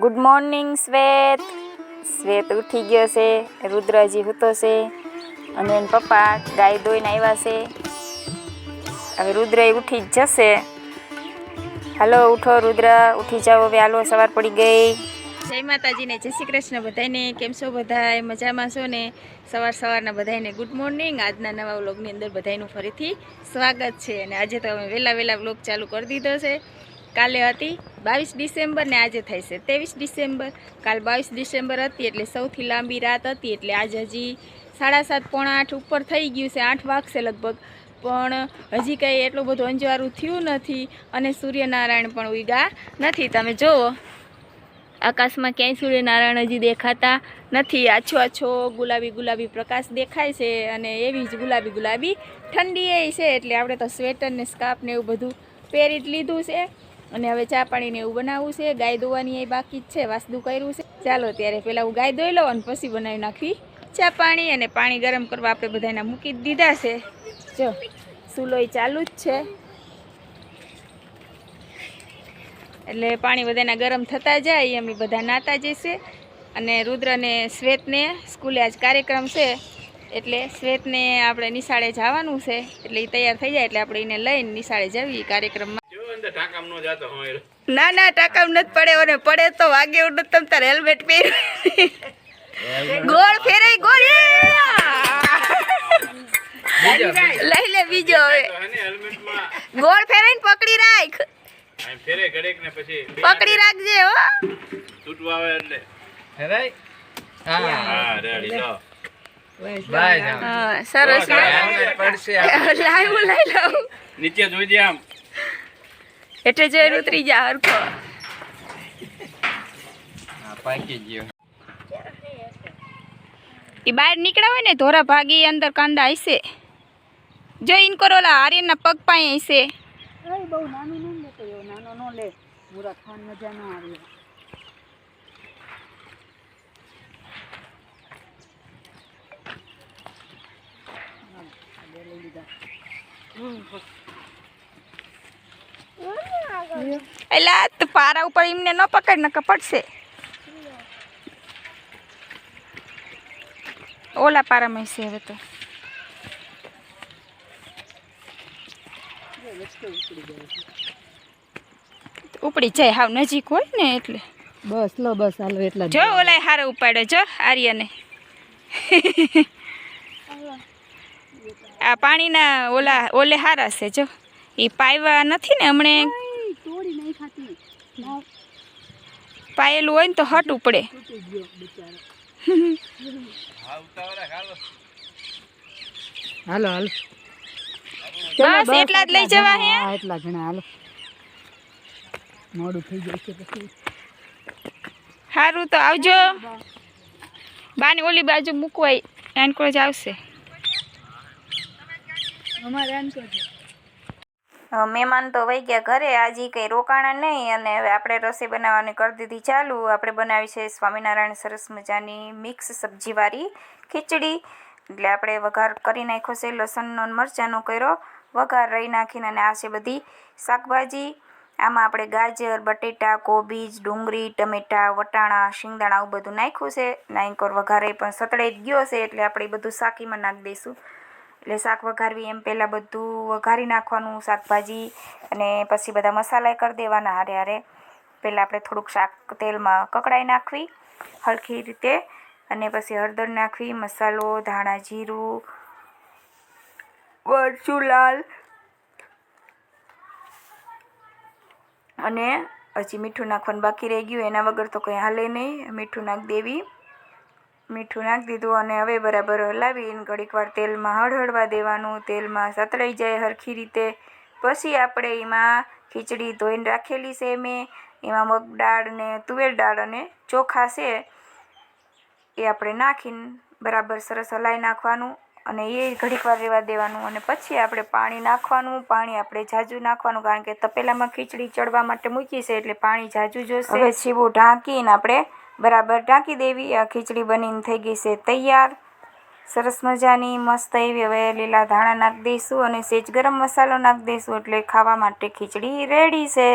Good morning શ્વેત. શ્વેત ઉઠી ગયો છે, રુદ્રજી સૂતો છે અને એના પપ્પા ગાય દોઈને આવ્યા છે. હવે રુદ્ર ઉઠી જ જશે. હાલો ઉઠો રુદ્ર, ઉઠી જાઓ હવે, હાલો સવાર પડી ગઈ. જય માતાજીને, જય શ્રી કૃષ્ણ બધાને. કેમ છો બધા? મજામાં છો ને? સવારના બધાને ગુડ મોર્નિંગ. આજના નવા વ્લોગની અંદર બધાનું ફરીથી સ્વાગત છે. અને આજે તો અમે વહેલા વ્લોગ ચાલુ કરી દીધો છે. કાલે હતી 22 ડિસેમ્બર ને આજે થાય છે 23 ડિસેમ્બર. કાલ 22 ડિસેમ્બર હતી એટલે સૌથી લાંબી રાત હતી, એટલે આજે હજી 7:30 પોણા 8 ઉપર થઈ ગયું છે, 8 વાગશે લગભગ. પણ હજી કંઈ એટલું બધું અંજવાળું થયું નથી અને સૂર્યનારાયણ પણ ઉગ્યા નથી. તમે જુઓ આકાશમાં ક્યાંય સૂર્યનારાયણ હજી દેખાતા નથી. આછો ગુલાબી પ્રકાશ દેખાય છે અને એવી જ ગુલાબી ઠંડી એ છે. એટલે આપણે તો સ્વેટર ને સ્કાર્ફ ને એવું બધું પહેરી જ લીધું છે. અને હવે ચા પાણીને એવું બનાવવું છે. ગાય દોવાની એ બાકી જ છે, વાસદું કર્યું છે. ચાલો ત્યારે પહેલાં હું ગાય દોઈ લઉં અને પછી બનાવી નાખવી ચા પાણી. અને પાણી ગરમ કરવા આપણે બધાના મૂકી જ દીધા છે. જો ચૂલોય ચાલુ જ છે, એટલે પાણી બધાના ગરમ થતા જાય અમે બધા નાતા જશે. અને રુદ્રને શ્વેતને સ્કૂલે આજ કાર્યક્રમ છે, એટલે શ્વેતને આપણે નિશાળે જવાનું છે. એટલે એ તૈયાર થઈ જાય એટલે આપણે એને લઈને નિશાળે જવી કાર્યક્રમમાં. ના ટાકામ નથી પડે, અને પડે તો વાગે એવું નથી. તમ તારે હેલ્મેટ પહેર, ગોળ ફેરાઈ ગોળ લઈ લે બીજો. હવે ગોળ ફેરાઈને પકડી રાખ, પકડી રાખજે હો. તૂટવા આવે એટલે ફેરાઈ. હા રેડી લો. હા સરસ. લાઈવ લઈ લઉં, નીચે જોઈ દે, આમ એટલે જોઈ ઉતરી જા હરખો. પાકી ગયો. એ બહાર નીકળ્યા હોય ને ધોરા ભાગી અંદર કાંદા હશે. જો ઇન કરોલા આર્યનના પગ પાય હશે. બહુ નાનું ન લેતો, એવો નાનો ન લે. મુરાદ ખાન મજા ન આવે. એલા તું પારા ઉપર એમને ન પકડ ને કપડશે. ઓલા પારામાં છે હવે તો. ઉપડી જાય હાવ નજીક હોય ને એટલે. બસ લો બસ હાલો એટલા. જો ઓલા હારો ઉપાડ્યો, જો આર્યને. આ પાણીના ઓલે હારા છે. જો એ પાયવા નથી ને હમણે, પાયેલું હોય ને તો હટ ઉપડે. હાલો હાલો બસ એટલા જ લઈ જવા હે. એટલા ઘણા હાલો, મોડું થઈ જાય છે પછી. સારું તો આવજો. બાની ઓલી બાજુ મૂકવાય, એનકો જ આવશે. મહેમાન તો વહી ગયા ઘરે, આજે કંઈ રોકાણા નહીં. અને હવે આપણે રસોઈ બનાવવાની કરી દીધી ચાલુ. આપણે બનાવી છે સ્વામિનારાયણ સરસ મજાની મિક્સ સબ્જીવાળી ખીચડી. એટલે આપણે વઘાર કરી નાખ્યો છે, લસણનો મરચાંનો કર્યો વઘાર રહી નાખીને. અને આ છે બધી શાકભાજી. આમાં આપણે ગાજર, બટેટા, કોબીજ, ડુંગળી, ટમેટા, વટાણા, શિંગદાણા આવું બધું નાખ્યું છે. નાઈકોર વઘારે પણ સતળાઈ જ ગયો છે, એટલે આપણે બધું શાકીમાં નાખી દઈશું. એટલે શાક વઘારવી એમ પહેલાં બધું વઘારી નાખવાનું શાકભાજી, અને પછી બધા મસાલા કરી દેવાના હારે. પહેલાં આપણે થોડુંક શાક તેલમાં કકડાઈ નાખવી હરખી રીતે, અને પછી હળદર નાખવી, મસાલો, ધાણા જીરું, મરચું લાલ, અને હજી મીઠું નાખવાનું બાકી રહી ગયું. એના વગર તો કંઈ હાલે નહીં. મીઠું નાખી દેવી. મીઠું નાખી દીધું અને હવે બરાબર હલાવીને ઘડીક વાર તેલમાં હળહળવા દેવાનું. તેલમાં સતળાઈ જાય હરખી રીતે. પછી આપણે એમાં ખીચડી ધોઈને રાખેલી છે મેં, એમાં મગ દાળ ને તુવેર દાળ અને ચોખા છે એ આપણે નાખીને બરાબર સરસ હલાવી નાખવાનું. અને એ ઘડીક વાર રહેવા દેવાનું. અને પછી આપણે પાણી નાખવાનું. પાણી આપણે ઝાઝું નાખવાનું, કારણ કે તપેલામાં ખીચડી ચડવા માટે મૂકી છે, એટલે પાણી ઝાઝું જોશે. હવે છીબું ઢાંકીને આપણે બરાબર ઢાંકી દેવી. આ ખીચડી બનીને થઈ ગઈ છે તૈયાર, સરસ મજાની મસ્ત એવી. હવે લીલા ધાણા નાખી દઈશું અને સેજ ગરમ મસાલો નાખી દઈશું, એટલે ખાવા માટે ખીચડી રેડી છે.